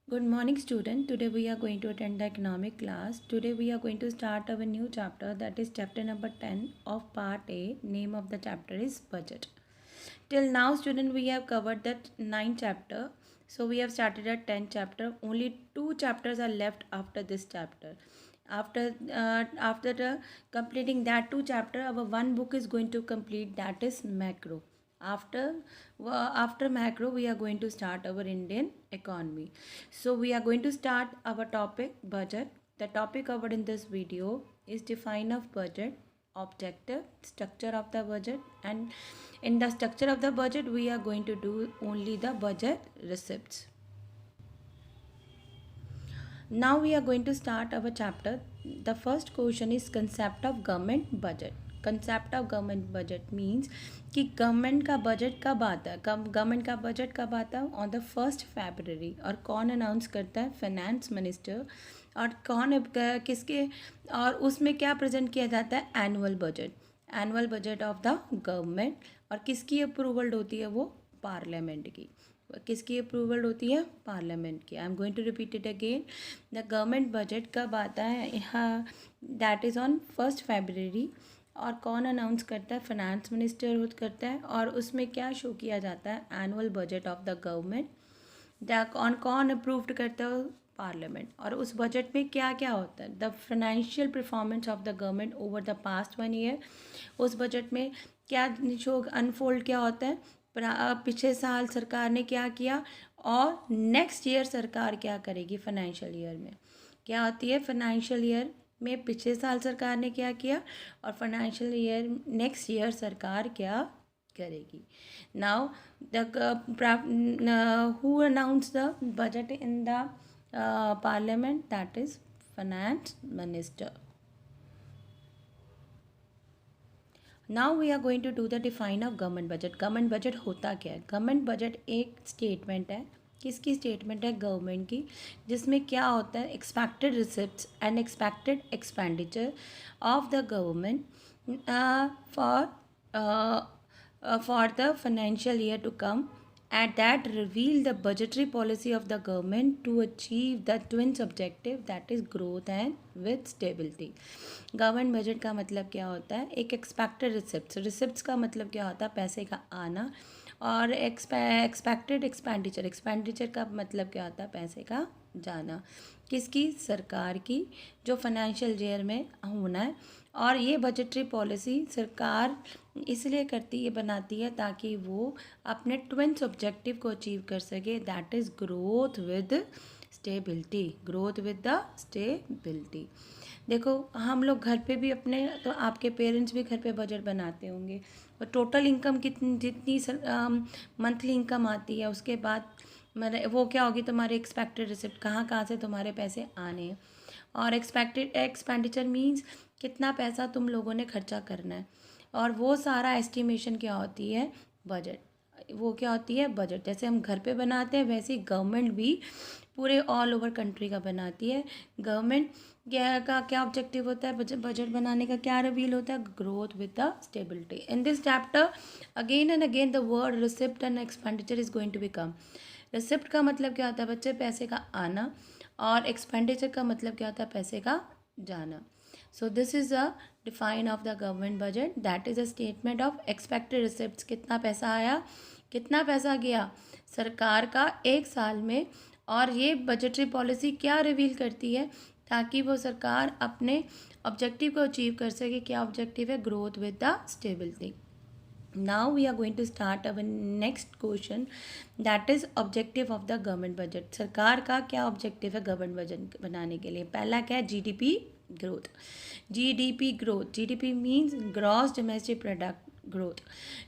Good morning, student. Today we are going to attend the economic class. Today we are going to start our new chapter, that is chapter number 10 of part A. Name of the chapter is budget. Till now, student, we have covered that 9 chapter. So we have started a 10 chapter. Only 2 chapters are left after this chapter. After completing that 2 chapter, our one book is going to complete, that is macro. After macro, we are going to start our Indian economy. So we are going to start our topic budget. The topic covered in this video is define of budget, objective, structure of the budget, and in the structure of the budget we are going to do only the budget receipts. Now we are going to start our chapter. The first question is concept of government budget. Concept of government budget means कि government का budget कब आता है, government का budget कब आता है on the 1 फरवरी। और कौन अनाउंस करता है, फाइनेंस मिनिस्टर। और कौन किसके, और उसमें क्या प्रेजेंट किया जाता है, annual budget of the government. और किसकी अप्रूवल होती है, वो पार्लियामेंट की। किसकी अप्रूवल होती है, पार्लियामेंट की। I am going to repeat it again. The government budget कब आता है, यहाँ दैट इज़ ऑन 1 फरवरी। और कौन अनाउंस करता है, फाइनेंस मिनिस्टर करता है। और उसमें क्या शो किया जाता है, annual budget of the government. कौन अप्रूव्ड करता है, पार्लियामेंट। और उस बजट में क्या क्या होता है, the financial performance of the government over the past 1 year. उस बजट में क्या शो अनफोल्ड क्या होता है, पिछले साल सरकार ने क्या किया और नेक्स्ट ईयर सरकार क्या करेगी। फाइनेंशियल ईयर में क्या होती है, फाइनेंशियल ईयर में पिछले साल सरकार ने क्या किया और फाइनेंशियल ईयर नेक्स्ट ईयर सरकार क्या करेगी। Now who announce the budget in the parliament, that is finance minister. Now we are going to do the define of government budget. Government budget होता क्या है, गवर्नमेंट बजट एक statement है। किसकी statement है, गवर्नमेंट की। जिसमें क्या होता है, expected receipts and expected expenditure of the government for the financial year to come at that reveal the budgetary policy of the government to achieve the twins objective, that is growth and with stability। Government budget का मतलब क्या होता है, एक expected receipts का मतलब क्या होता है, पैसे का आना। और एक्सपेक्टेड एक्सपेंडिचर का मतलब क्या होता है, पैसे का जाना। किसकी, सरकार की, जो फाइनेंशियल ईयर में होना है। और ये बजटरी पॉलिसी सरकार इसलिए करती है, बनाती है, ताकि वो अपने ट्विन्स ऑब्जेक्टिव को अचीव कर सके, that is growth with stability. देखो हम लोग घर पे भी अपने, तो आपके पेरेंट्स भी घर पे बजट बनाते होंगे। और टोटल इनकम कितनी, जितनी मंथली इनकम आती है, उसके बाद वो क्या होगी, तुम्हारे एक्सपेक्टेड रिसिप्ट, कहाँ कहाँ से तुम्हारे पैसे आने हैं। और एक्सपेक्टेड एक्सपेंडिचर मीन्स कितना पैसा तुम लोगों ने खर्चा करना है। और वो सारा एस्टिमेशन क्या होती है, बजट। वो क्या होती है, बजट। जैसे हम घर पे बनाते हैं, वैसे ही गवर्नमेंट भी पूरे ऑल ओवर कंट्री का बनाती है। गवर्नमेंट क्या ऑब्जेक्टिव होता है, बजट बनाने का क्या रिवील होता है, growth with the stability. In this chapter again and again the word receipt and expenditure is going to become. Receipt का मतलब क्या होता है, बच्चे, पैसे का आना। और एक्सपेंडिचर का मतलब क्या होता है, पैसे का जाना। So this is a define of the government budget, that is a statement of expected receipts. कितना पैसा आया, कितना पैसा गया सरकार का एक साल में। और ये बजटरी पॉलिसी क्या रिवील करती है, ताकि वो सरकार अपने ऑब्जेक्टिव को अचीव कर सके। क्या ऑब्जेक्टिव है, growth with the stability. Now we are going to start our next question, that is objective of the government budget. सरकार का क्या ऑब्जेक्टिव है गवर्नमेंट बजट बनाने के लिए। पहला क्या है, GDP growth. GDP means gross domestic product growth.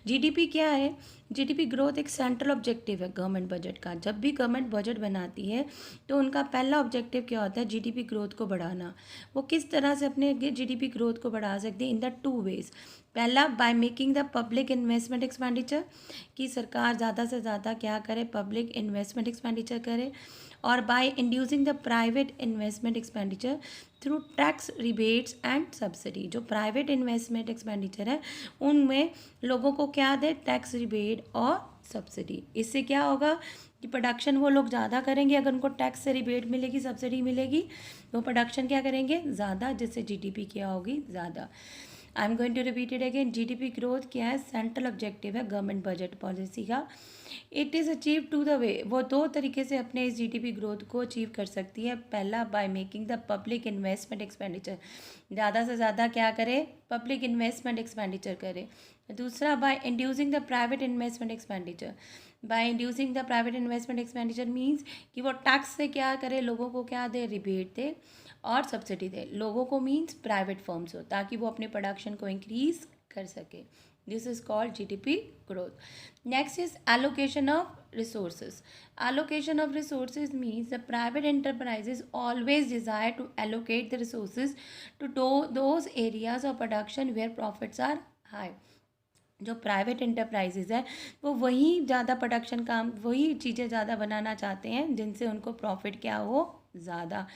GDP क्या है, जीडीपी ग्रोथ एक सेंट्रल ऑब्जेक्टिव है गवर्नमेंट बजट का। जब भी गवर्नमेंट बजट बनाती है तो उनका पहला ऑब्जेक्टिव क्या होता है, जीडीपी ग्रोथ को बढ़ाना। वो किस तरह से अपने जीडीपी ग्रोथ को बढ़ा सकते हैं, इन द 2 वेज। पहला, by making the public investment expenditure, कि सरकार ज़्यादा से ज़्यादा क्या करे, पब्लिक इन्वेस्टमेंट एक्सपेंडिचर करे। और by inducing the private investment expenditure through tax rebates and subsidy. जो प्राइवेट इन्वेस्टमेंट एक्सपेंडिचर है उनमें लोगों को क्या दे, टैक्स रिबेट और सब्सिडी। इससे क्या होगा कि प्रोडक्शन वो लोग ज़्यादा करेंगे, अगर उनको टैक्स से रिबेट मिलेगी, सब्सिडी मिलेगी, तो प्रोडक्शन क्या करेंगे ज़्यादा, जिससे जीडीपी क्या होगी ज़्यादा। I am going to repeat it again. GDP growth क्या है, सेंट्रल ऑब्जेक्टिव है गवर्नमेंट बजट पॉलिसी का। It is achieve to the way, वो दो तरीके से अपने इस जीडीपी ग्रोथ को अचीव कर सकती है। पहला, by making the public investment expenditure, ज़्यादा से ज़्यादा क्या करे, पब्लिक इन्वेस्टमेंट एक्सपेंडिचर करे। दूसरा, by inducing the private investment expenditure. By inducing the private investment expenditure means कि वो टैक्स से क्या करे, लोगों को क्या दे, रिबेट दे और सब्सिडी दे। लोगों को मीन्स प्राइवेट फर्म्स हो, ताकि वो अपने प्रोडक्शन को इंक्रीज कर सके। This is called GDP growth. Next is allocation of resources. Allocation of resources means the private enterprises always desire to allocate the resources to those areas of production where profits are high. जो private enterprises है वो वही ज़्यादा production काम, वही चीज़ें ज़्यादा बनाना चाहते हैं जिनसे उनको प्रॉफिट क्या हो, ज़्यादा।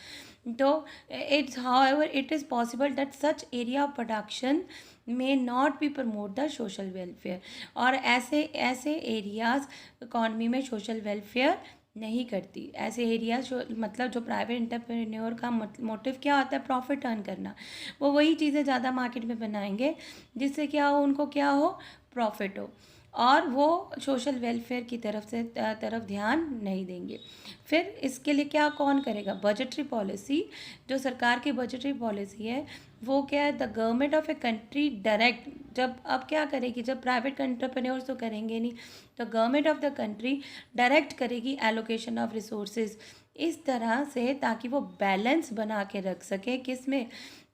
तो it's however it is possible that such area of production may not be promote the social welfare, और ऐसे एरियाज़ इकॉनमी में सोशल वेलफेयर नहीं करती। ऐसे एरियाज मतलब जो प्राइवेट एंटरप्रेन्योर का मोटिव क्या होता है, प्रॉफिट अर्न करना, वो वही चीज़ें ज़्यादा मार्केट में बनाएंगे जिससे क्या हो, उनको क्या हो, प्रॉफिट हो, और वो सोशल वेलफेयर की तरफ ध्यान नहीं देंगे। फिर इसके लिए क्या कौन करेगा, बजटरी पॉलिसी, जो सरकार की बजटरी पॉलिसी है वो क्या है, the government of a country direct, जब अब क्या करेगी, जब प्राइवेट एंटरप्रेन्योर्स तो करेंगे नहीं, तो government of the country direct करेगी एलोकेशन ऑफ रिसोर्सेज इस तरह से ताकि वो बैलेंस बना के रख सके, किस में,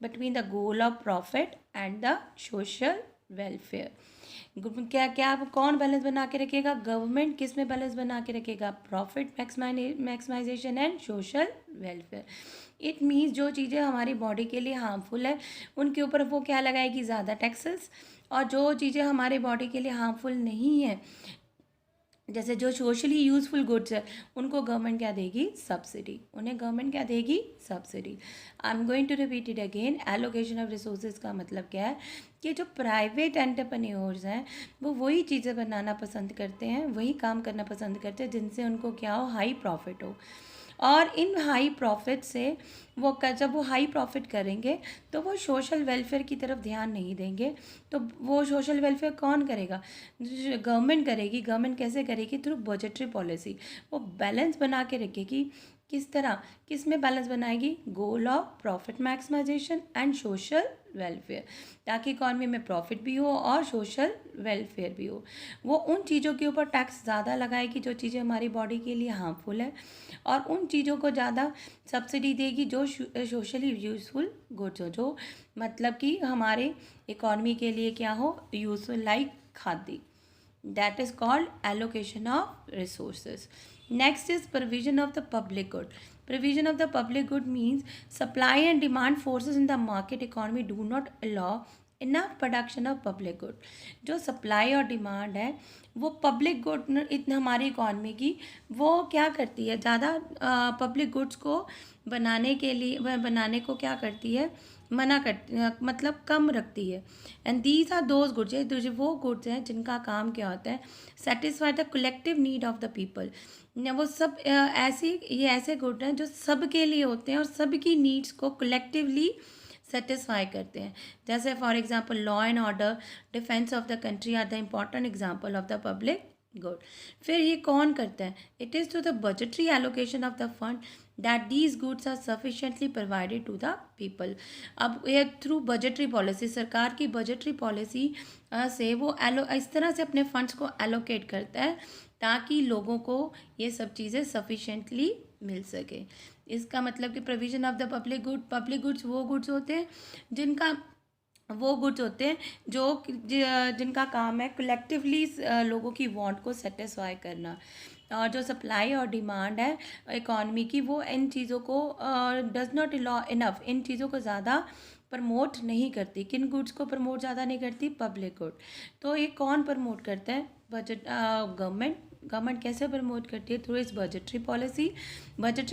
between the goal of profit and the social welfare. क्या क्या कौन बैलेंस बना के रखेगा, गवर्नमेंट किस में बैलेंस बना के रखेगा, profit maximisation and social welfare. It means जो चीज़ें हमारी बॉडी के लिए हार्मफुल है उनके ऊपर वो क्या लगाएगी, ज़्यादा टैक्सेस, और जो चीज़ें हमारी बॉडी के लिए हार्मफुल नहीं है, जैसे जो सोशली यूज़फुल गुड्स है, उनको गवर्नमेंट क्या देगी, सब्सिडी, उन्हें गवर्नमेंट क्या देगी, subsidy. I am going to repeat it again. Allocation of resources का मतलब क्या है कि जो प्राइवेट एंटरप्रेन्योर्स हैं वो वही चीज़ें बनाना पसंद करते हैं, वही काम करना पसंद करते हैं जिनसे उनको क्या हो, हाई प्रॉफिट हो, और इन हाई प्रॉफिट से वो जब वो हाई प्रॉफिट करेंगे तो वो सोशल वेलफेयर की तरफ ध्यान नहीं देंगे। तो वो सोशल वेलफेयर कौन करेगा, गवर्नमेंट करेगी। गवर्नमेंट कैसे करेगी, थ्रू बजटरी पॉलिसी। वो बैलेंस बना के रखेगी, किस तरह, किस में बैलेंस बनाएगी, goal of profit maximisation and social welfare, ताकि इकॉनमी में प्रॉफिट भी हो और सोशल वेलफेयर भी हो। वो उन चीज़ों के ऊपर टैक्स ज़्यादा लगाएगी जो चीज़ें हमारी बॉडी के लिए हार्मफुल है, और उन चीज़ों को ज़्यादा सब्सिडी देगी जो सोशली यूज़फुल गुड्स हो, जो मतलब कि हमारे इकॉनमी के लिए क्या हो, यूज़फुल, लाइक खाद्य। That is called allocation of resources. Next is provision of the public good. Provision of the public good means supply and demand forces in the market economy do not allow enough production of public good. जो supply और demand है वो public good इतने हमारी economy की वो क्या करती है, ज़्यादा पब्लिक गुड्स को बनाने के लिए, वह बनाने को क्या करती है, मना कर, मतलब कम रखती है। And these are those goods, ये वो गुड्स हैं जिनका काम क्या होता है, satisfy the collective need of the people. वो सब ये ऐसे गुड हैं जो सबके लिए होते हैं और सबकी नीड्स को कलेक्टिवली सेटिस्फाई करते हैं। जैसे for example law and order, defence of the country are the important example of the public good. फिर ये कौन करता है, it is to the budgetary allocation of the fund that these goods are sufficiently provided to the people. अब ये through budgetary policy, सरकार की budgetary policy से वो इस तरह से अपने फंड्स को एलोकेट करता है ताकि लोगों को ये सब चीज़ें सफिशेंटली मिल सके। इसका मतलब कि provision of the public goods वो गुड्स होते हैं जिनका काम है कलेक्टिवली लोगों की वांट को सेटिस्फाई करना, और जो सप्लाई और डिमांड है इकॉनमी की वो इन चीज़ों को डज नॉट अलाउ इनफ, इन चीज़ों को ज़्यादा प्रमोट नहीं करती। किन गुड्स को प्रमोट ज़्यादा नहीं करती, पब्लिक गुड। तो ये कौन प्रमोट करता है, गवर्नमेंट कैसे प्रमोट करती है, थ्रू इस बजटरी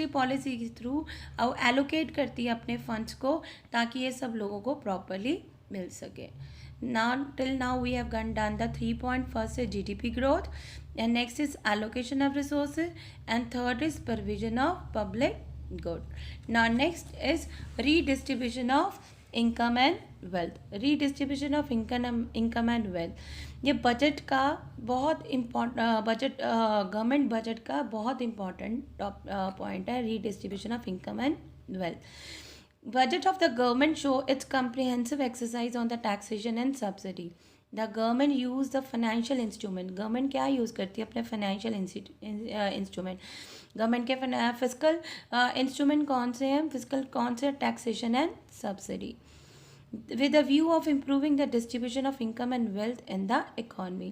पॉलिसी के थ्रू एलोकेट करती है अपने फंड्स को ताकि ये सब लोगों को प्रॉपरली मिल सके। now we have done the 3 point. First is GDP growth, and next is allocation of resources, and third is provision of public good. Now next is redistribution of income and wealth. Redistribution of income and wealth, ये budget का बहुत important government budget का बहुत important top point है, redistribution of income and wealth. Budget of the government show its comprehensive exercise on the taxation and subsidy. The government use the financial instrument. Government क्या use करती है? अपने financial instrument. Government के physical instrument कौन से हैं? Physical कौन से? Taxation and subsidy. With a view of improving the distribution of income and wealth in the economy.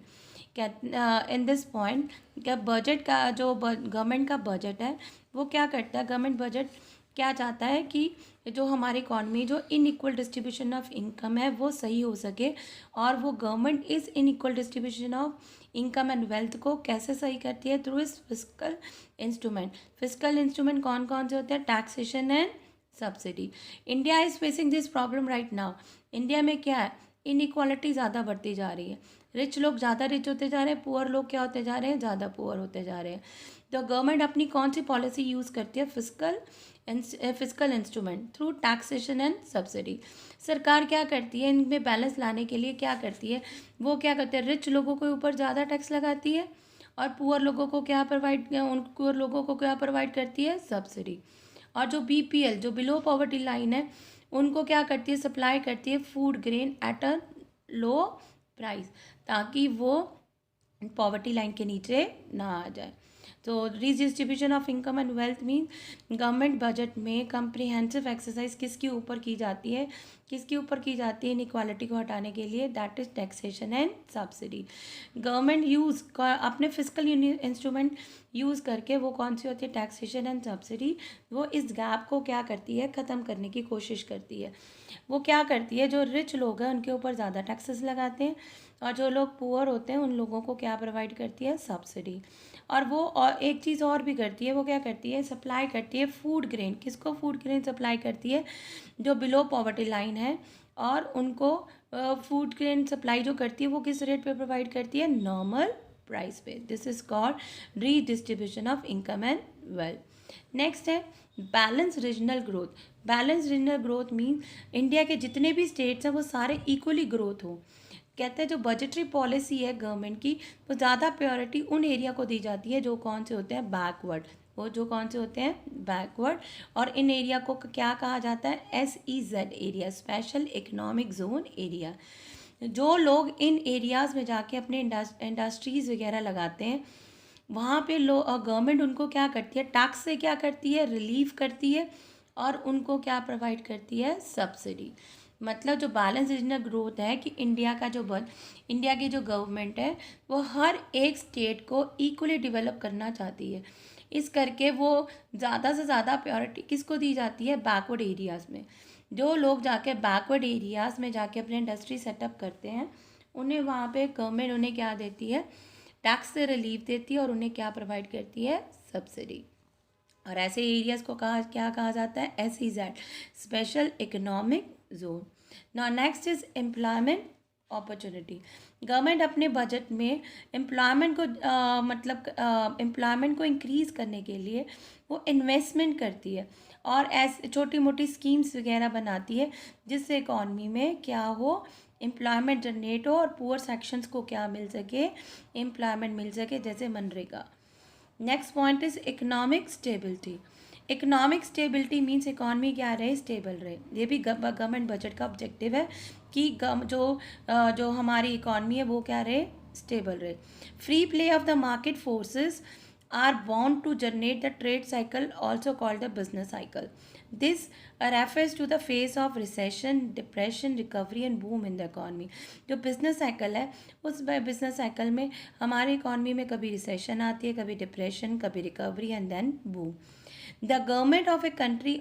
In this point, क्या बजट का जो गवर्नमेंट का बजट है वो क्या करता है? गवर्नमेंट बजट क्या चाहता है कि जो हमारी इकॉनमी जो इनइक्वल डिस्ट्रीब्यूशन ऑफ इनकम है वो सही हो सके, और वो गवर्नमेंट इस inequal distribution of income and wealth को कैसे सही करती है? थ्रू इस फिजिकल इंस्ट्रूमेंट. फिजिकल इंस्ट्रूमेंट कौन कौन से होते हैं? Taxation and subsidy. India is facing this problem right now. India में क्या है? इनइक्वालिटी ज़्यादा बढ़ती जा रही है. रिच लोग ज़्यादा रिच होते जा रहे हैं, पुअर लोग क्या होते जा रहे हैं? ज़्यादा पुअर होते जा रहे हैं. तो गवर्नमेंट अपनी कौन सी पॉलिसी यूज़ करती है? Physical instrument through taxation and subsidy. सरकार क्या करती है? इनमें बैलेंस लाने के लिए क्या करती है? वो क्या करते हैं? रिच लोगों के ऊपर ज़्यादा टैक्स लगाती है, और पुअर लोगों को क्या प्रोवाइड करती है? सब्सिडी. और जो BPL जो बिलो पॉवर्टी लाइन है उनको क्या करती है? सप्लाई करती है food grain at a low price, ताकि वो पॉवर्टी लाइन के नीचे ना आ जाए. तो redistribution of income and wealth mean government budget में कंप्रीहेंसिव एक्सरसाइज किसके ऊपर की जाती है? इनइक्वालिटी को हटाने के लिए. That is taxation and subsidy. Government use अपने फिजिकल इंस्ट्रूमेंट यूज़ करके वो कौन सी होती है? Taxation and subsidy. वो इस गैप को क्या करती है? ख़त्म करने की कोशिश करती है. वो क्या करती है? जो रिच लोग हैं उनके ऊपर ज़्यादा टैक्सेस लगाते हैं, और जो लोग पुअर होते हैं उन लोगों को क्या प्रोवाइड करती है? सब्सिडी. और वो और एक चीज़ और भी करती है. वो क्या करती है? सप्लाई करती है फूड ग्रेन. किसको फूड ग्रेन सप्लाई करती है? जो बिलो पॉवर्टी लाइन है, और उनको फूड ग्रेन सप्लाई जो करती है वो किस रेट पे प्रोवाइड करती है? नॉर्मल प्राइस पे. This is called redistribution of income and wealth. Next है balance regional growth. Balance regional growth mean India के जितने भी स्टेट्स हैं वो सारे इक्वली ग्रोथ हो. कहते हैं जो बजटरी पॉलिसी है गवर्नमेंट की, वो ज़्यादा प्रायोरिटी उन एरिया को दी जाती है जो कौन से होते हैं? बैकवर्ड. वो जो कौन से होते हैं? बैकवर्ड. और इन एरिया को क्या कहा जाता है? SEZ area, special economic zone area. जो लोग इन एरियाज़ में जाके अपने इंडस्ट्रीज़ वगैरह लगाते हैं, वहाँ पे गवर्नमेंट उनको क्या करती है? टैक्स से क्या करती है? रिलीफ करती है, और उनको क्या प्रोवाइड करती है? सब्सिडी. मतलब जो बैलेंस रीजनल ग्रोथ है कि इंडिया की जो गवर्नमेंट है वो हर एक स्टेट को इक्वली डेवलप करना चाहती है. इस करके वो ज़्यादा से ज़्यादा प्रायोरिटी किसको दी जाती है? बैकवर्ड एरियाज़ में. जो लोग जाके बैकवर्ड एरियाज़ में जाके अपने इंडस्ट्री सेटअप करते हैं, उन्हें वहाँ पे गवर्नमेंट उन्हें क्या देती है? टैक्स से रिलीफ देती है, और उन्हें क्या प्रोवाइड करती है? सब्सिडी. और ऐसे एरियाज़ को क्या कहा जाता है? SEZ, special economic zone. Now next is employment opportunity. Government अपने बजट में एम्प्लॉयमेंट को इंक्रीज़ करने के लिए वो इन्वेस्टमेंट करती है, और ऐसे छोटी मोटी स्कीम्स वगैरह बनाती है जिससे इकॉनमी में क्या हो? एम्प्लॉयमेंट जनरेट हो, और पुअर सेक्शंस को क्या मिल सके? एम्प्लॉयमेंट मिल सके, जैसे MNREGA. Next point is economic stability. Economic stability means economy क्या रहे? स्टेबल रहे. ये भी गवर्नमेंट बजट का ऑब्जेक्टिव है कि जो हमारी इकॉनमी है वो क्या रहे? स्टेबल रहे. Free play of the market forces are bound to generate the trade cycle, also called the business cycle. This refers to the phase of recession, depression, recovery and boom in the economy. जो business cycle है उस business cycle में हमारी economy में कभी recession आती है, कभी depression, कभी recovery and then boom. The government of a country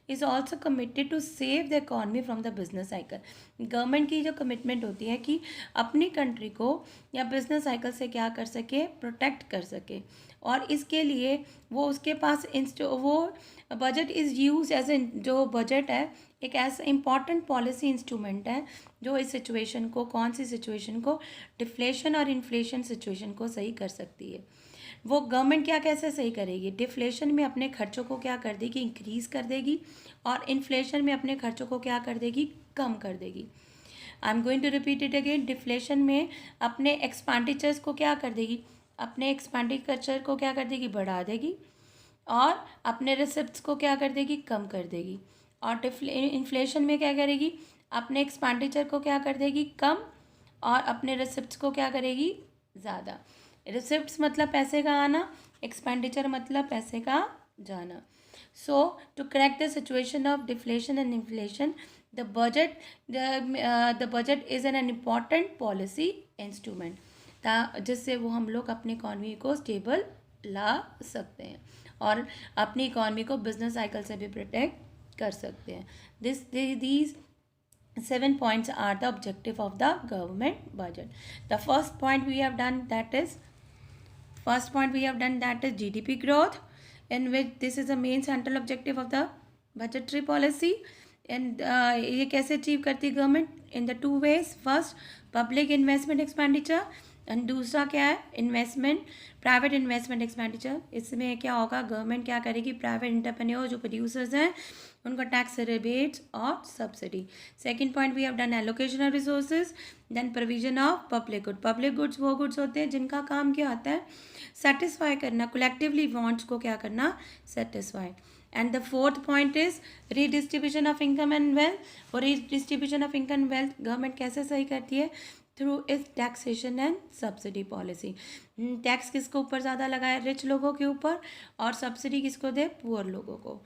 is also committed to save the economy from the business cycle. Government की जो कमिटमेंट होती है कि अपनी कंट्री को या बिजनेस साइकिल से क्या कर सके? प्रोटेक्ट कर सके. और इसके लिए वो उसके पास वो budget is use as a, जो बजट है एक ऐसा इम्पॉर्टेंट पॉलिसी इंस्ट्रूमेंट है जो इस सिचुएशन को, कौन सी सिचुएशन को, डिफ्लेशन और इन्फ्लेशन सिचुएशन को सही कर सकती है। वो गवर्नमेंट क्या कैसे सही करेगी, डिफ्लेशन में अपने खर्चों को क्या कर देगी, इंक्रीज़ कर देगी, और इन्फ्लेशन में अपने खर्चों को क्या कर देगी, कम कर देगी। I am going to repeat it again, deflation में अपने एक्सपेंडिचर्स को क्या कर देगी, अपने एक्सपेंडिचर को क्या कर देगी, बढ़ा देगी, और अपने रिसिप्ट्स को क्या कर देगी, कम कर देगी। और इन्फ्लेशन में क्या करेगी, अपने एक्सपेंडिचर को क्या कर देगी, कम, और अपने रिसिप्ट्स को क्या करेगी, ज़्यादा। रिसिप्ट्स मतलब पैसे का आना, एक्सपेंडिचर मतलब पैसे का जाना। So to correct the situation of deflation and inflation, the budget is an important policy instrument, जिससे वो हम लोग अपनी इकॉनमी को स्टेबल ला सकते हैं और अपनी इकॉनमी को बिजनेस साइकिल से भी प्रोटेक्ट कर सकते हैं। These 7 points are the objective of the government budget. The first point we have done, that is GDP growth, in which this is the main central objective of the budgetary policy. And ये कैसे achieve करती है government, in the two ways, first public investment expenditure, and दूसरा क्या है, investment, private investment expenditure. इसमें क्या होगा, गवर्नमेंट क्या करेगी, प्राइवेट एंटरप्रेन्योर जो प्रोड्यूसर्स हैं उनको टैक्स रिबेट्स और subsidy. Second point we have done allocation of resources, then provision of public good. Public goods वो गुड्स होते हैं जिनका काम क्या होता है, सेटिस्फाई करना, कलेक्टिवली वांट्स को क्या करना, satisfy. And the fourth point is redistribution of income and wealth. और redistribution of income and wealth government कैसे सही करती है, through is taxation and subsidy policy. Tax किसको ऊपर ज़्यादा लगाए, रिच लोगों के ऊपर, और सब्सिडी किसको दे, पुअर लोगों को,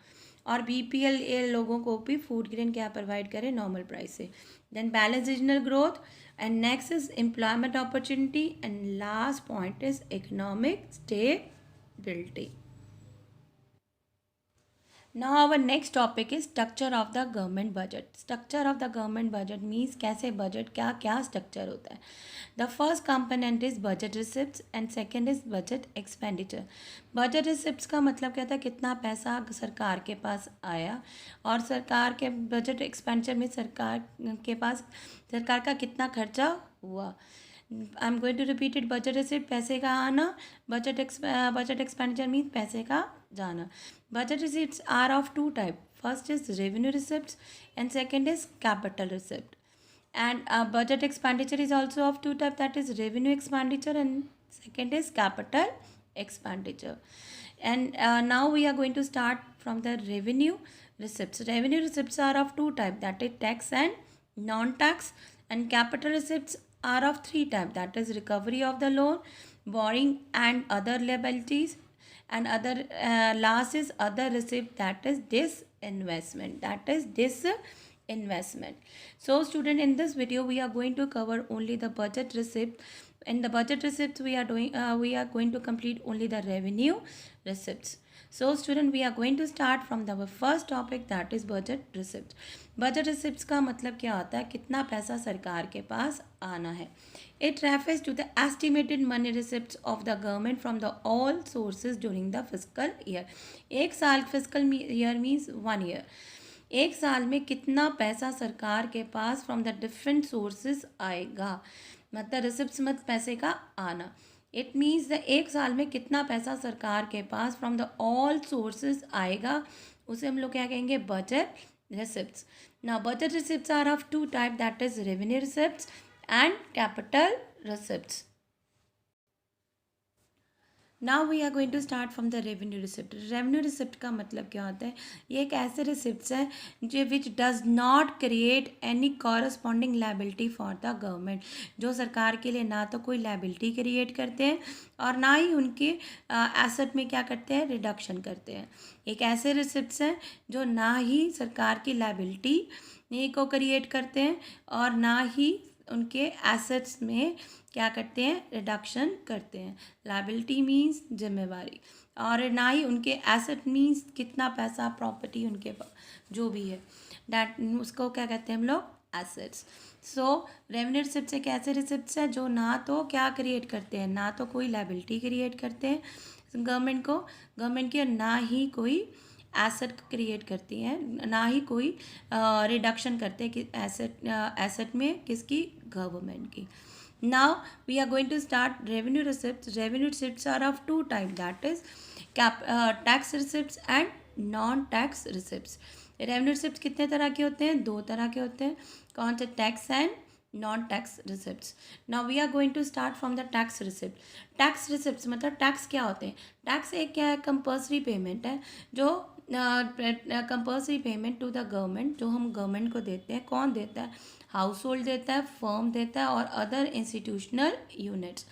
और BPL लोगों को भी फूड ग्रेन क्या प्रोवाइड करे, नॉर्मल प्राइस से। Then balance regional growth, and next is employment opportunity, and last point is economic stability. Now our next topic is structure of the government budget. Structure of the government budget means कैसे budget क्या क्या structure होता है। The first component is budget receipts and second is budget expenditure. Budget receipts का मतलब क्या था, कितना पैसा सरकार के पास आया, और सरकार के budget expenditure में सरकार के पास सरकार का कितना खर्चा हुआ। I am going to repeat it, budget receipt पैसे का आना, बजट एक्सपेंडिचर मीन्स पैसे का जाना। Budget receipts are of two type, first is revenue receipts and second is capital receipt. And budget expenditure is also of two type, that is revenue expenditure and second is capital expenditure. And now we are going to start from the revenue receipts. Revenue receipts are of two type, that is tax and non-tax, and capital receipts are of three type, that is recovery of the loan, borrowing and other liabilities, and other last is other receipt, that is disinvestment, that is disinvestment. So student, in this video we are going to cover only the budget receipt. In the budget receipts we are going to complete only the revenue receipts. So student, we are going to start from the first topic, that is budget receipts. Budget receipts का मतलब क्या होता है, कितना पैसा सरकार के पास आना है। It refers to the estimated money receipts of the government from the all sources during the fiscal year. एक साल, fiscal year means 1 year. एक साल में कितना पैसा सरकार के पास फ्रॉम द डिफरेंट सोर्सेज आएगा, मतलब रिसिप्ट्स मत पैसे का आना। इट मीन्स द एक साल में कितना पैसा सरकार के पास फ्रॉम द ऑल सोर्सेज आएगा, उसे हम लोग क्या कहेंगे, budget receipts. Now budget receipts are of two type, that is revenue receipts and capital receipts. Now we are going to start from the revenue receipt. Revenue receipt का मतलब क्या होता है, ये एक ऐसे रिसिप्ट्स है जो which does not create any corresponding liability for the government, जो सरकार के लिए ना तो कोई लाइबिलिटी क्रिएट करते हैं और ना ही उनके एसेट में क्या करते हैं, रिडक्शन करते हैं। एक ऐसे रिसिप्ट्स हैं जो ना ही सरकार की लाइबिलिटी को क्रिएट करते हैं और ना ही उनके एसेट्स में क्या करते हैं, रिडक्शन करते हैं। लायबिलिटी मीन्स जिम्मेवारी, और ना ही उनके एसेट मीन्स कितना पैसा, प्रॉपर्टी उनके जो भी है, दैट उसको क्या कहते हैं हम लोग, एसेट्स। सो रेवेन्यू रिसिप्ट्स एक ऐसे रिसिप्ट्स हैं जो ना तो क्या क्रिएट करते हैं, ना तो कोई लायबिलिटी क्रिएट करते हैं गवर्नमेंट की ना ही कोई एसेट क्रिएट करती है, ना ही कोई रिडक्शन करते हैं कि एसेट में किसकी, गवर्नमेंट की. Now we are going to start revenue receipts. Revenue receipts are of two types, that is tax receipts and non-tax receipts. Revenue receipt कितने तरह के होते हैं, 2 तरह के होते हैं. कौन से, tax and non tax receipts. Now we are going to start from the tax receipt. Tax receipts मतलब टैक्स क्या होते हैं. टैक्स एक क्या है, कंपल्सरी पेमेंट है, जो compulsory payment to the government, जो हम गवर्नमेंट को देते हैं. कौन देता है, हाउस होल्ड देता है, फर्म देता है और अदर इंस्टीट्यूशनल यूनिट्स.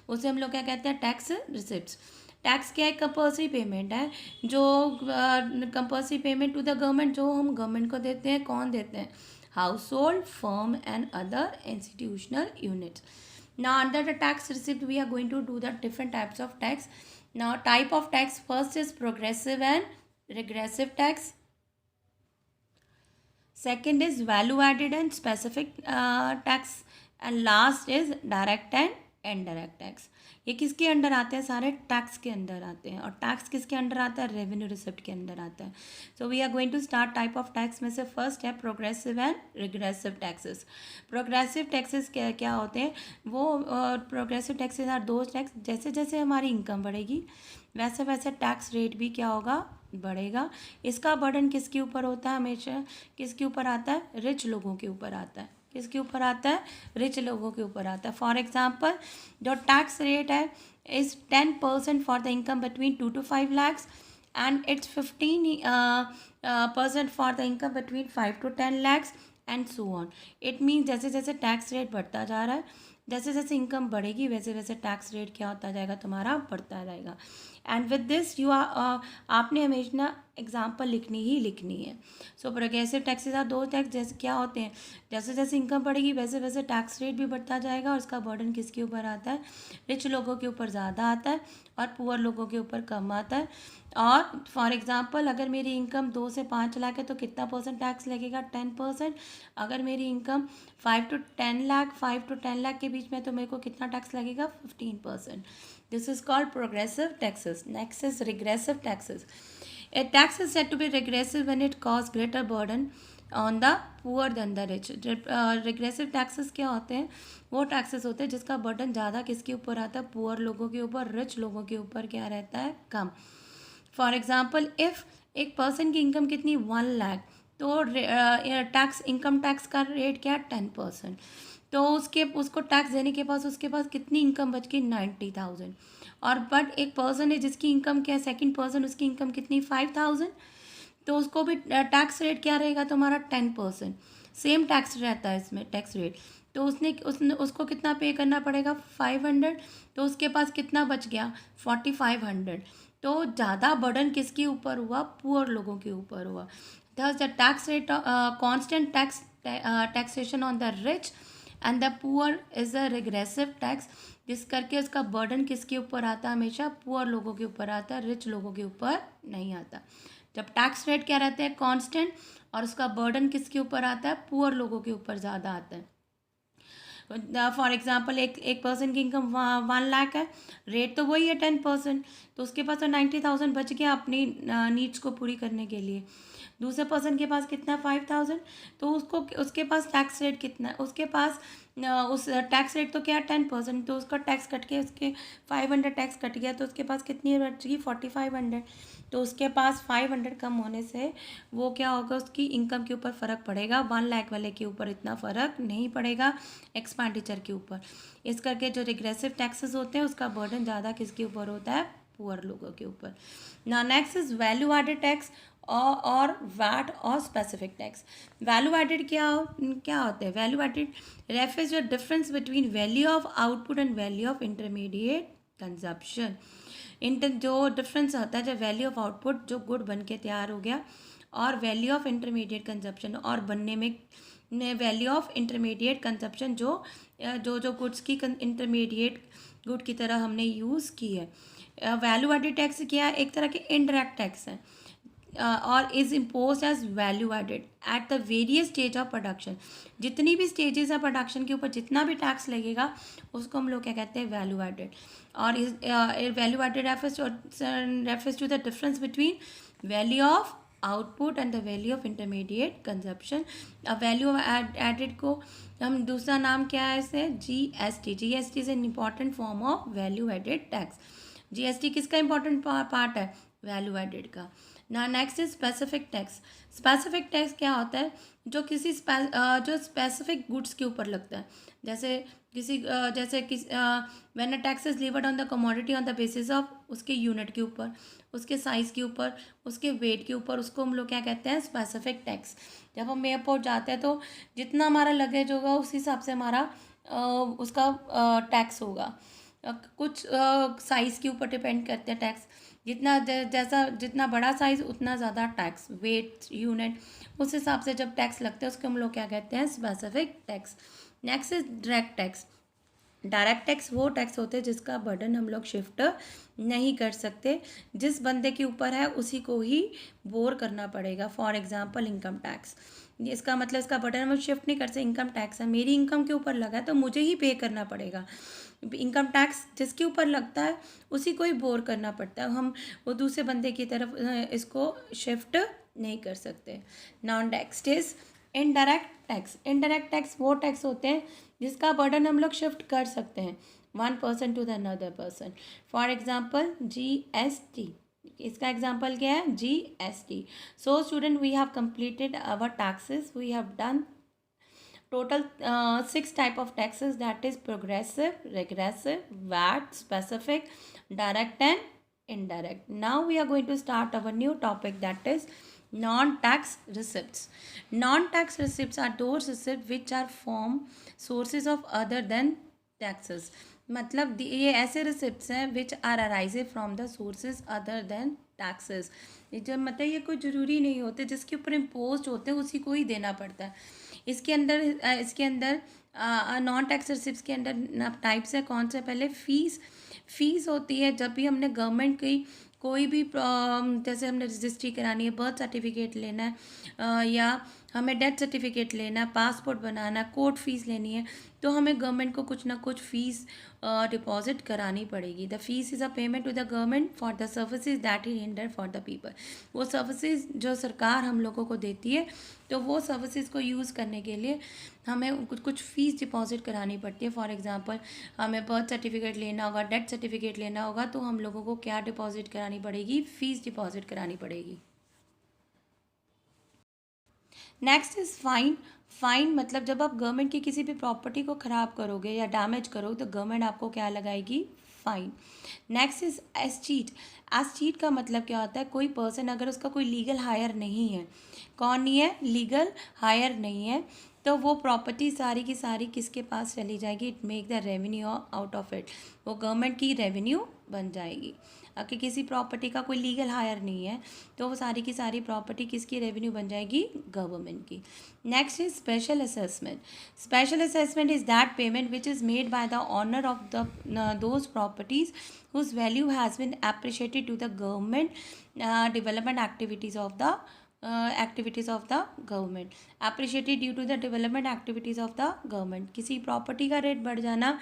उसे हम लोग क्या कहते हैं, टैक्स रिसिप्ट्स. टैक्स क्या है, कंपल्सरी पेमेंट है, जो compulsory payment to the government, जो हम गवर्नमेंट को देते हैं. कौन देते हैं, household, firm and other institutional units. Now under the tax receipt we are going to do the different types of tax. Now type of tax, first is progressive and regressive tax. Second is value added and specific tax. And last is direct and indirect tax. ये किसके under आते हैं, सारे tax के अंदर आते हैं. और टैक्स किसके अंडर आता है, रेवेन्यू रिसिप्ट के अंदर आता है. So we are going to start type of tax में से फर्स्ट है progressive and regressive taxes. Progressive taxes क्या क्या होते हैं, वो progressive taxes are those tax, जैसे जैसे हमारी इनकम बढ़ेगी वैसे वैसे टैक्स रेट भी क्या होगा, बढ़ेगा. इसका बर्डन किसके ऊपर होता है, हमेशा किसके ऊपर आता है, रिच लोगों के ऊपर आता है. किसके ऊपर आता है, रिच लोगों के ऊपर आता है. फॉर एग्जांपल जो टैक्स रेट है is 10% for the income between 2 to 5 lakhs and it's 15% for the income between 5 to 10 lakhs and so on. It means जैसे जैसे टैक्स रेट बढ़ता जा रहा है, जैसे जैसे इनकम बढ़ेगी वैसे वैसे टैक्स रेट क्या होता जाएगा, तुम्हारा बढ़ता जाएगा. And with this you are आपने हमेशा एग्जाम्पल लिखनी ही लिखनी है. So progressive taxes are those tax, जैसे क्या होते हैं, जैसे जैसे इनकम बढ़ेगी वैसे वैसे टैक्स रेट भी बढ़ता जाएगा और इसका बर्डन किसके ऊपर आता है, रिच लोगों के ऊपर ज़्यादा आता है और पुअर लोगों के ऊपर कम आता है. और फॉर एग्जांपल अगर मेरी इनकम 2 से 5 लाख है तो कितना परसेंट टैक्स लगेगा, 10%. अगर मेरी इनकम 5 to 10 लाख के बीच में तो मेरे को कितना टैक्स लगेगा, 15%. This is called progressive taxes. Next is regressive taxes. A tax is said to be regressive when it cause greater burden on the poor than the rich. Regressive taxes क्या होते हैं, वो टैक्सेस होते हैं जिसका burden ज़्यादा किसके ऊपर आता है, पुअर लोगों के ऊपर, रिच लोगों के ऊपर क्या रहता है, कम. फॉर एग्जांपल इफ़ एक पर्सन की इनकम कितनी 1 लाख, तो टैक्स इनकम टैक्स का रेट क्या है 10%. तो उसको टैक्स देने के पास उसके पास कितनी इनकम बच गई 90,000. और बट एक पर्सन है जिसकी इनकम क्या है, सेकंड पर्सन, उसकी इनकम कितनी 5,000, तो उसको भी टैक्स रेट क्या रहेगा तुम्हारा 10%. सेम टैक्स रहता है इसमें, टैक्स रेट. तो उसको कितना पे करना पड़ेगा 500, तो उसके पास कितना बच गया 4,500. तो ज़्यादा बर्डन किसके ऊपर हुआ, पुअर लोगों के ऊपर हुआ. Thus the tax rate constant taxation on the rich and the poor is a regressive tax. जिस करके उसका बर्डन किसके ऊपर आता है, हमेशा पुअर लोगों के ऊपर आता है, रिच लोगों के ऊपर नहीं आता. जब टैक्स रेट क्या रहते हैं कांस्टेंट और उसका बर्डन किसके ऊपर आता है, पुअर लोगों के ऊपर ज़्यादा आता है. फॉर एग्जांपल एक पर्सन की इनकम 1 लाख है, रेट तो वही है 10%, तो उसके पास तो 90,000 बच गया अपनी नीड्स को पूरी करने के लिए. दूसरे पर्सन के पास कितना 5,000, तो उसके पास टैक्स रेट कितना है, उसके पास उस टैक्स रेट तो क्या है 10%, तो उसका टैक्स कट के उसके 500 टैक्स कट गया, तो उसके पास कितनी बचेगी 4,500. तो उसके पास 500 कम होने से वो क्या होगा, उसकी इनकम के ऊपर फ़र्क पड़ेगा. 1 लाख वाले के ऊपर इतना फ़र्क नहीं पड़ेगा एक्सपेंडिचर के ऊपर. इस करके जो रिग्रेसिव टैक्सेस होते हैं उसका बर्डन ज़्यादा किसके ऊपर होता है, पुअर लोगों के ऊपर. ना next is value added tax और वैट और स्पेसिफिक टैक्स. वैल्यू एडेड क्या होते हैं, value added refers your difference between value of output and value of intermediate consumption. जो डिफरेंस होता है, जब वैल्यू ऑफ आउटपुट जो गुड बन के तैयार हो गया और वैल्यू ऑफ इंटरमीडिएट कंजप्शन और बनने में वैल्यू ऑफ इंटरमीडिएट कंजप्शन जो गुड्स की इंटरमीडिएट गुड की तरह हमने यूज़ की है. वैल्यू एडेड टैक्स क्या है, एक तरह के इनडायरेक्ट टैक्स है. और is impose as value added at the various stage of production. जितनी भी स्टेजेस है प्रोडक्शन के ऊपर जितना भी टैक्स लगेगा उसको हम लोग क्या कहते हैं, वैल्यू एडेड। और इस value added refers to the difference between value of output and the value of intermediate consumption. अब वैल्यू एडेड को हम दूसरा नाम क्या है इसे, GST. GST is an important form of value added tax. GST किसका इंपॉर्टेंट पार्ट है, वैल्यू एडेड का। ना next is specific tax. Specific tax क्या होता है, जो किसी जो स्पेसिफिक गुड्स के ऊपर लगता है, जैसे when a tax is levied on the commodity on the basis of उसके यूनिट के ऊपर, उसके साइज़ के ऊपर, उसके वेट के ऊपर, उसको हम लोग क्या कहते हैं, स्पेसिफिक टैक्स। जब हम एयरपोर्ट जाते हैं तो जितना हमारा लगेज होगा उस हिसाब से हमारा उसका टैक्स होगा। कुछ साइज़ के ऊपर डिपेंड करते हैं टैक्स, जितना बड़ा साइज़ उतना ज़्यादा टैक्स, वेट यूनिट, उस हिसाब से जब टैक्स लगते हैं उसको हम लोग क्या कहते हैं, specific tax. Next is direct tax. Direct tax वो टैक्स होते हैं जिसका बर्डन हम लोग शिफ्ट नहीं कर सकते, जिस बंदे के ऊपर है उसी को ही बोर करना पड़ेगा। फॉर एग्जांपल इनकम टैक्स, इसका मतलब इसका बर्डन हम शिफ्ट नहीं कर सकते। इनकम टैक्स है, मेरी इनकम के ऊपर लगा है तो मुझे ही पे करना पड़ेगा। इनकम टैक्स जिसके ऊपर लगता है उसी को ही बोर करना पड़ता है, हम वो दूसरे बंदे की तरफ इसको शिफ्ट नहीं कर सकते। Now next is indirect tax. Indirect tax वो टैक्स होते हैं जिसका बर्डन हम लोग शिफ्ट कर सकते हैं one person to the another person. For example GST, इसका एग्जाम्पल क्या है, GST. So student, we have completed our taxes, we have done total 6 type of taxes, that is progressive, regressive, VAT, specific, direct and indirect. Now we are going to start our new topic, that is non-tax receipts. Non-tax receipts are those receipts which are from sources of other than taxes. मतलब ये ऐसे receipts हैं which are arise from the sources other than taxes. जब मतलब ये कोई ज़रूरी नहीं होते, जिसके ऊपर इम्पोज होते हैं उसी को ही देना पड़ता है। इसके अंदर नॉन टैक्स रिसिप्ट्स के अंदर टाइप्स है कौन से, पहले फ़ीस होती है। जब भी हमने गवर्नमेंट की कोई भी जैसे हमने रजिस्ट्री करानी है, बर्थ सर्टिफिकेट लेना है या हमें डेथ सर्टिफिकेट लेना है, पासपोर्ट बनाना है, कोर्ट फीस लेनी है, तो हमें गवर्नमेंट को कुछ ना कुछ फ़ीस डिपॉजिट करानी पड़ेगी। The fees is a payment to the government for the services that he render for the people. वो सर्विसेज जो सरकार हम लोगों को देती है, तो वो सर्विसेज को यूज़ करने के लिए हमें कुछ फ़ीस डिपॉजिट करानी पड़ती है। फॉर एग्जांपल हमें बर्थ सर्टिफिकेट लेना होगा, डेथ सर्टिफिकेट लेना होगा, तो हम लोगों को क्या डिपॉजिट करानी पड़ेगी, फ़ीस डिपॉजिट करानी पड़ेगी। Next is fine. फाइन मतलब जब आप गवर्नमेंट की किसी भी प्रॉपर्टी को ख़राब करोगे या डैमेज करोगे तो गवर्नमेंट आपको क्या लगाएगी, fine. Next is escheat. Escheat का मतलब क्या होता है, कोई पर्सन अगर उसका कोई लीगल हायर नहीं है, कौन नहीं है, लीगल हायर नहीं है, तो वो प्रॉपर्टी सारी की सारी किसके पास चली जाएगी, it make the revenue out of it, वो गवर्नमेंट की रेवेन्यू बन जाएगी। अगर किसी प्रॉपर्टी का कोई लीगल हायर नहीं है तो वो सारी की सारी प्रॉपर्टी किसकी रेवेन्यू बन जाएगी, गवर्नमेंट की। Next is special assessment. Special assessment is that payment which is made by the owner of the those properties whose value has been appreciated to the government development activities of the government, appreciated due to the development activities of the government। किसी property का rate बढ़ जाना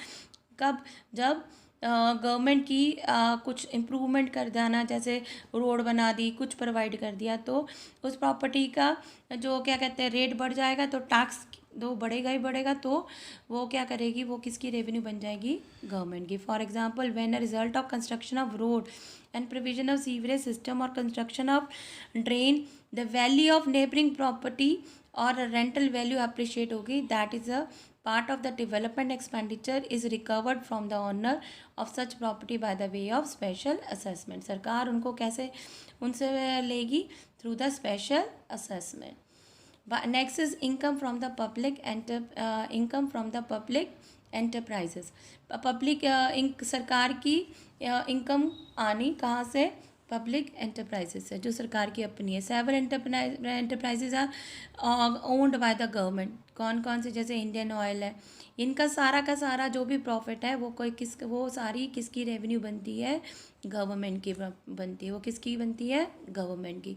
कब, जब government की कुछ improvement कर देना, जैसे रोड बना दी, कुछ प्रोवाइड कर दिया, तो उस प्रॉपर्टी का जो क्या कहते हैं रेट बढ़ जाएगा, तो टैक्स तो बढ़ेगा ही बढ़ेगा, तो वो क्या करेगी, वो किसकी रेवेन्यू बन जाएगी, गवर्नमेंट की। For example when a result of construction of road and provision of sewerage system और construction of drain the value of neighbouring property और रेंटल वैल्यू अप्रिशिएट होगी, that is a part of the development expenditure is recovered from the owner of such property by the way of special assessment। सरकार उनको कैसे उनसे लेगी, through the special assessment। next is income from the public enterprises। Public सरकार की income आनी कहाँ से, पब्लिक एंटरप्राइजेस है जो सरकार की अपनी है। Several enterprises are owned by the government. कौन कौन से, जैसे इंडियन ऑयल है, इनका सारा का सारा जो भी प्रॉफिट है वो कोई किस, वो सारी किसकी रेवेन्यू बनती है, गवर्नमेंट की बनती है। वो किसकी बनती है, गवर्नमेंट की।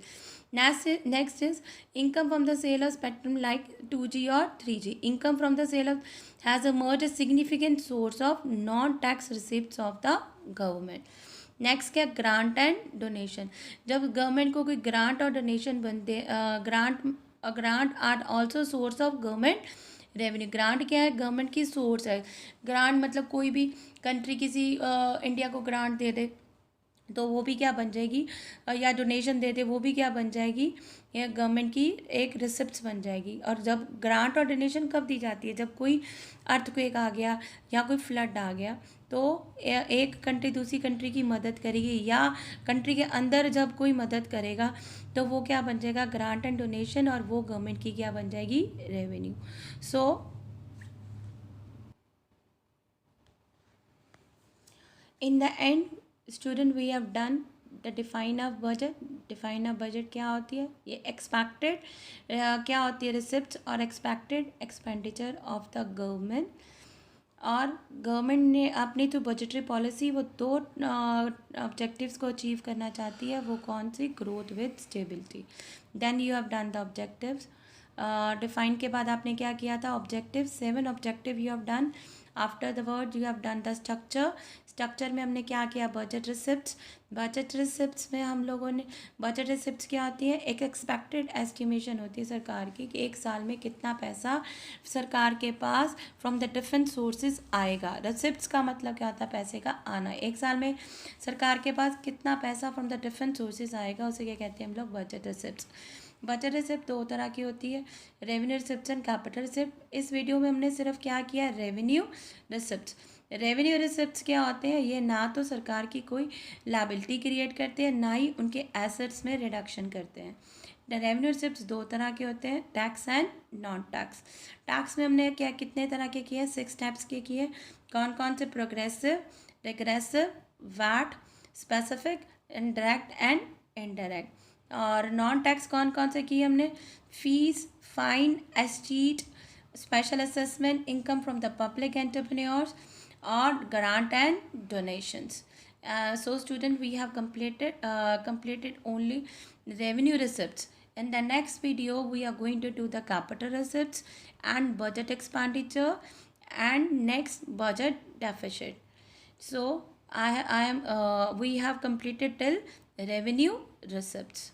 Next is income from the sale of spectrum like 2G और 3G। Income from the sale of has emerged a significant source of non-tax receipts of the government। Next क्या, ग्रांट एंड डोनेशन। जब government को कोई grant और donation बनते, grant are also source of government revenue. Grant क्या है, government की source है। ग्रांट मतलब कोई भी कंट्री किसी इंडिया को ग्रांट दे दे तो वो भी क्या बन जाएगी, या डोनेशन दे दे वो भी क्या बन जाएगी, या गवर्नमेंट की एक रिसिप्ट बन जाएगी। और जब ग्रांट और डोनेशन कब दी जाती है, जब कोई अर्थक्वेक आ गया या कोई फ्लड आ गया तो एक कंट्री दूसरी कंट्री की मदद करेगी, या कंट्री के अंदर जब कोई मदद करेगा तो वो क्या बन जाएगा, ग्रांट एंड डोनेशन, और वो गवर्नमेंट की क्या बन जाएगी, revenue. So in the end student we have done the define of budget. Define of budget क्या होती है, ये एक्सपेक्टेड क्या होती है, रिसिप्ट और expected expenditure of the government. और गवर्नमेंट ने अपनी तो बजटरी पॉलिसी वो दो ऑब्जेक्टिव्स को अचीव करना चाहती है, वो कौन सी, growth with stability. Then you have done the objectives. Define के बाद आपने क्या किया था, objective, 7 objective you have done. After the word you have done the structure. Structure में हमने क्या किया, बजट रिसिप्ट्स। बजट रिसिप्ट्स में हम लोगों ने, बजट रिसिप्ट्स क्या होती है, एक एक्सपेक्टेड एस्टिमेशन होती है सरकार की कि एक साल में कितना पैसा सरकार के पास फ्रॉम द डिफरेंट सोर्सेज आएगा। रिसिप्ट्स का मतलब क्या होता है, पैसे का आना। एक साल में सरकार के पास कितना पैसा फ्रॉम द डिफरेंट सोर्सेज आएगा, उसे क्या कहते हैं हम लोग, बजट रिसिप्ट्स। बजट रिसिप्ट दो तरह की होती है, revenue receipt and capital receipt. इस वीडियो में हमने सिर्फ क्या किया, रेवेन्यू रिसिप्ट। रेवेन्यू रिसिप्ट्स क्या होते हैं, ये ना तो सरकार की कोई लायबिलिटी क्रिएट करते हैं, ना ही उनके एसेट्स में रिडक्शन करते हैं। रेवेन्यू रिसिप्ट्स दो तरह के होते हैं, tax and non tax. Tax में हमने क्या कितने तरह के किए, 6 टाइप्स के किए। कौन कौन से, progressive, regressive, VAT, specific, indirect and indirect. और नॉन टैक्स कौन कौन से किए हमने, fees, fine, estate, special assessment, income from the public entrepreneurs, और grant and donations. So student, we have completed only revenue receipts. In the next video we are going to do the capital receipts and budget expenditure and next budget deficit. So I am we have completed till revenue receipts.